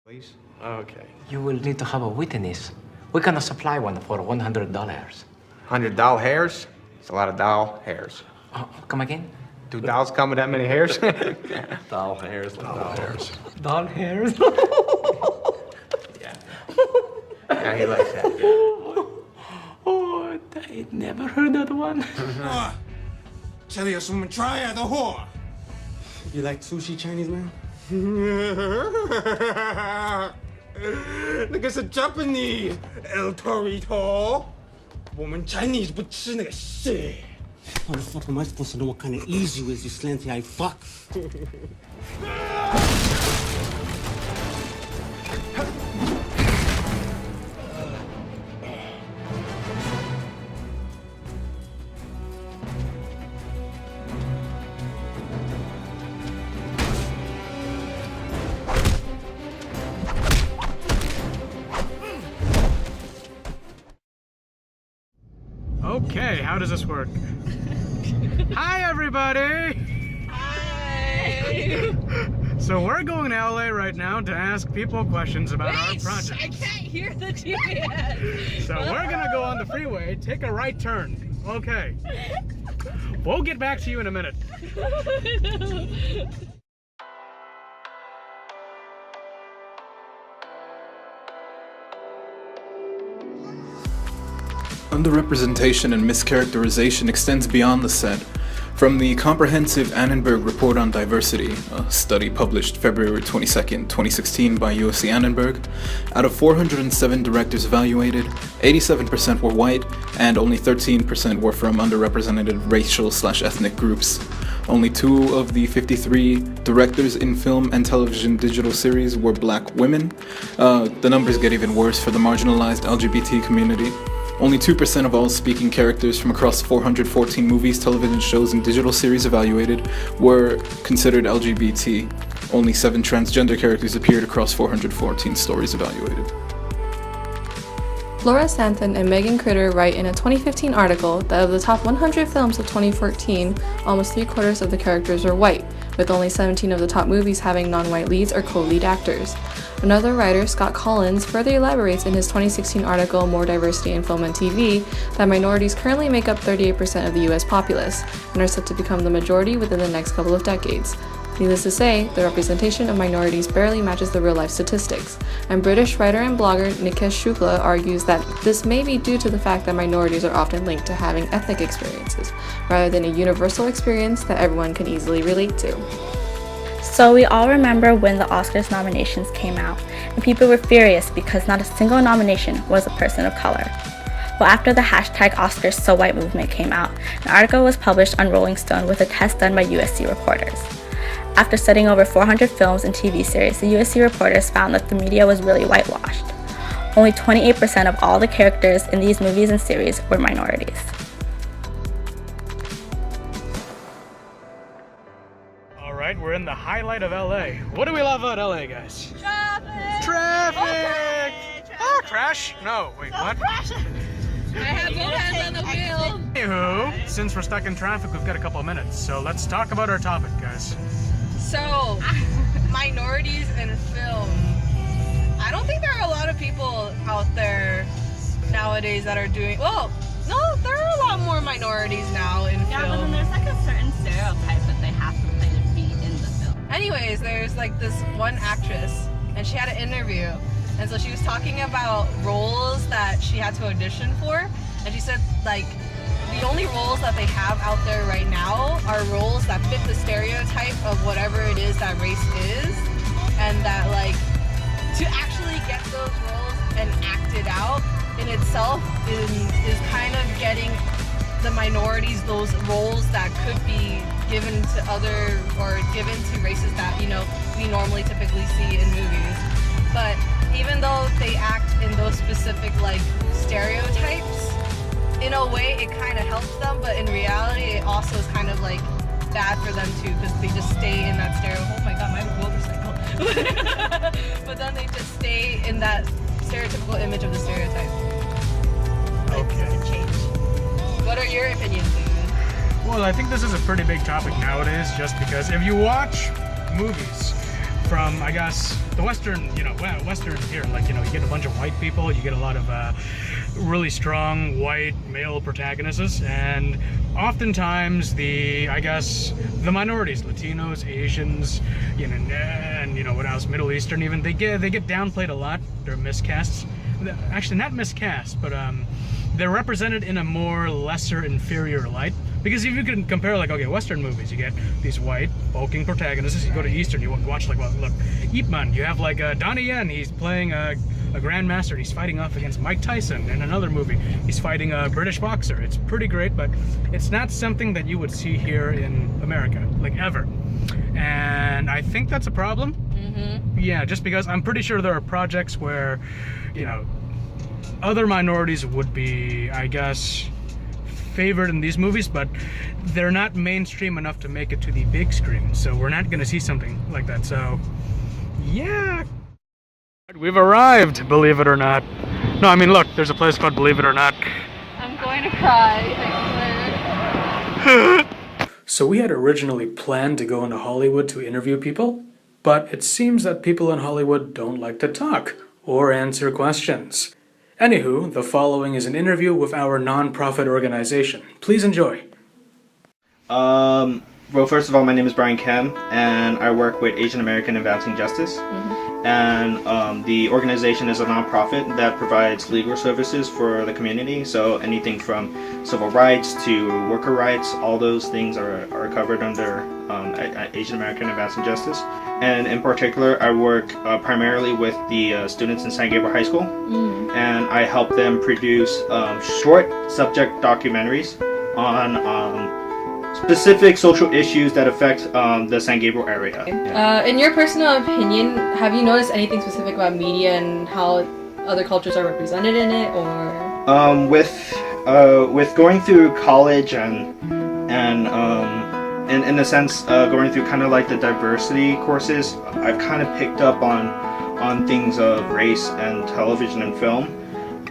Please? Okay. You will need to have a witness. We cannot supply one for $100. $100 hairs? It's a lot of doll hairs. Come again? Do dolls come with that many hairs? Doll hairs, doll hairs. Doll hairs? Yeah. Yeah, he likes that. Yeah. Oh, I never heard that one. 这里有什么 try 的货 You like sushi, Chinese man? 那个是 Japanese El Torito，我们 Chinese 不吃那个 shit。 How the fuck am I supposed to know what kind of ease you is, you slanty-eyed fuck? Okay, how does this work? Hi, everybody! Hi! So we're going to LA right now to ask people questions about our project. I can't hear the GPS! So we're gonna go on the freeway, take a right turn. Okay. We'll get back to you in a minute. Underrepresentation and mischaracterization extends beyond the set. From the comprehensive Annenberg Report on Diversity, a study published February 22, 2016 by USC Annenberg, out of 407 directors evaluated, 87% were white and only 13% were from underrepresented racial/ethnic groups. Only 2 of the 53 directors in film and television digital series were black women. The numbers get even worse for the marginalized LGBT community. Only 2% of all speaking characters from across 414 movies, television shows, and digital series evaluated were considered LGBT. Only 7 transgender characters appeared across 414 stories evaluated. Laura Santon and Megan Critter write in a 2015 article that of the top 100 films of 2014, almost 3/4 of the characters were white, with only 17 of the top movies having non-white leads or co-lead actors. Another writer, Scott Collins, further elaborates in his 2016 article More Diversity in Film and TV that minorities currently make up 38% of the US populace and are set to become the majority within the next couple of decades. Needless to say, the representation of minorities barely matches the real-life statistics, and British writer and blogger Nikesh Shukla argues that this may be due to the fact that minorities are often linked to having ethnic experiences, rather than a universal experience that everyone can easily relate to. So we all remember when the Oscars nominations came out, and people were furious because not a single nomination was a person of color. Well, after the hashtag #OscarsSoWhite movement came out, an article was published on Rolling Stone with a test done by USC reporters. After studying over 400 films and TV series, the USC reporters found that the media was really whitewashed. Only 28% of all the characters in these movies and series were minorities. Alright, we're in the highlight of LA. What do we love about LA, guys? Traffic! Traffic! Oh, crash? No, wait, what? I have both hands on the wheel. Anywho, since we're stuck in traffic, we've got a couple of minutes, so let's talk about our topic, guys. So, minorities in film. I don't think there are a lot of people out there nowadays that are doing, well, no, there are a lot more minorities now in Yeah, but then film. there's like a certain stereotype that they have to play to be in the film. Anyways, there's like this one actress and she had an interview. And so she was talking about roles that she had to audition for. And she said, like, the only roles that they have out there right now are roles that fit the stereotype of whatever it is that race is. And that, like, to actually get those roles and act it out in itself is kind of getting the minorities those roles that could be given to other or given to races that, you know, we normally typically see in movies. But even though they act in those specific like stereotypes, in a way it kind of helps them, but in reality it also is kind of like bad for them too, because they just stay in that stereotype. Oh my god, my motorcycle. But then they just stay in that stereotypical image of the stereotype. Okay. It change. What are your opinions, David? Well, I think this is a pretty big topic nowadays, just because if you watch movies from, I guess, the Western, Westerns here. Like, you get a bunch of white people, you get a lot of really strong white male protagonists, and oftentimes the minorities, Latinos, Asians, and what else, Middle Eastern even, they get downplayed a lot. They're miscasts. Actually, not miscast, but they're represented in a more lesser, inferior light. Because if you can compare, like, okay, Western movies, you get these white, bulking protagonists. You go to Eastern, you watch, like, look, Ip Man, you have, like, Donnie Yen, he's playing a grandmaster, he's fighting off against Mike Tyson. In another movie, he's fighting a British boxer. It's pretty great, but it's not something that you would see here in America, like, ever. And I think that's a problem. Mm-hmm. Yeah, just because I'm pretty sure there are projects where, other minorities would be, I guess, favored in these movies, but they're not mainstream enough to make it to the big screen, so we're not going to see something like that. So yeah, we've arrived, believe it or not. No, I mean, look, there's a place called Believe It or Not. I'm going to cry, I swear. So we had originally planned to go into Hollywood to interview people, but it seems that people in Hollywood don't like to talk or answer questions. Anywho, the following is an interview with our non-profit organization. Please enjoy. Well, first of all, my name is Brian Kem, and I work with Asian American Advancing Justice. Mm-hmm. And the organization is a non-profit that provides legal services for the community. So anything from civil rights to worker rights, all those things are covered under Asian American Advancing Justice. And in particular, I work primarily with the students in San Gabriel High School, and I help them produce short subject documentaries on specific social issues that affect the San Gabriel area. In your personal opinion, have you noticed anything specific about media and how other cultures are represented in it, or? With going through college and in a sense, going through kind of like the diversity courses, I've kind of picked up on things of race and television and film.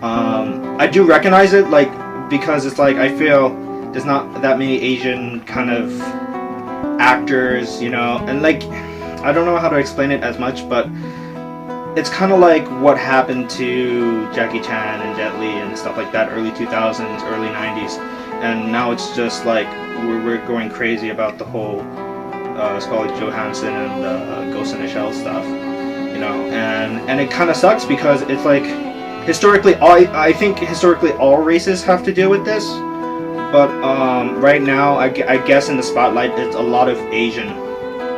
I do recognize it, like, because it's like I feel there's not that many Asian kind of actors, and like, I don't know how to explain it as much, but it's kind of like what happened to Jackie Chan and Jet Li and stuff like that, early 2000s, early 90s, and now it's just like we're going crazy about the whole Scarlett Johansson and Ghost in the Shell stuff, and it kind of sucks because it's like historically, I think historically all races have to deal with this, but right now I guess in the spotlight it's a lot of Asian.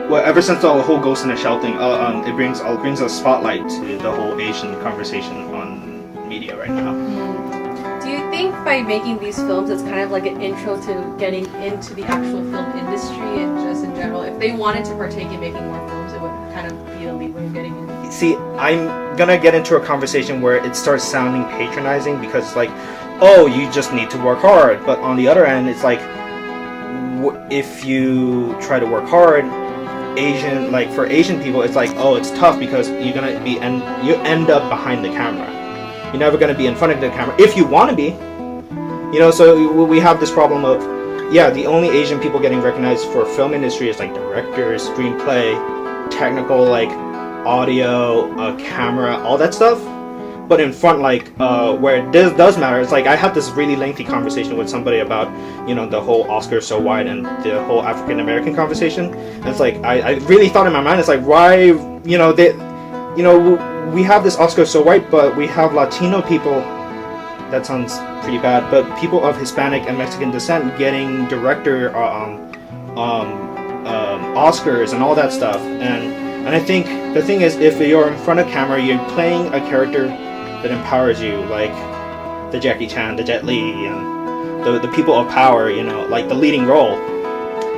Well, ever since the whole Ghost in the Shell thing, it brings a spotlight to the whole Asian conversation on media right now. Do you think by making these films, it's kind of like an intro to getting into the actual film industry and just in general? If they wanted to partake in making more films, it would kind of be a lead way of getting in? See, I'm gonna get into a conversation where it starts sounding patronizing because it's like, oh, you just need to work hard. But on the other end, it's like, if you try to work hard, for Asian people, it's like, oh, it's tough because you end up behind the camera. You're never going to be in front of the camera if you want to be. So we have this problem of, the only Asian people getting recognized for film industry is like directors, screenplay, technical, like audio, camera, all that stuff. But in front, like, where it does matter, it's like I had this really lengthy conversation with somebody about, the whole Oscar so white and the whole African American conversation. And it's like I really thought in my mind, it's like, why, we have this Oscar so white, but we have Latino people. That sounds pretty bad, but people of Hispanic and Mexican descent getting director Oscars and all that stuff. And I think the thing is, if you're in front of camera, you're playing a character that empowers you, like the Jackie Chan, the Jet Li, and the people of power, like the leading role.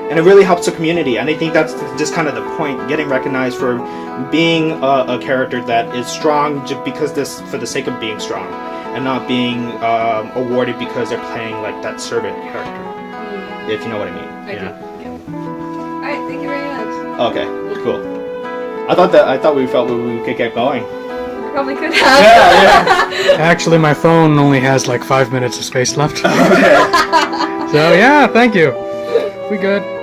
And it really helps the community, and I think that's just kind of the point, getting recognized for being a character that is strong just because for the sake of being strong, and not being awarded because they're playing like that servant character, if you know what I mean. I do. Okay. Alright, thank you very much. Okay, cool. I thought we could get going. We probably could have. Yeah. Actually, my phone only has like 5 minutes of space left. So yeah, thank you. We good.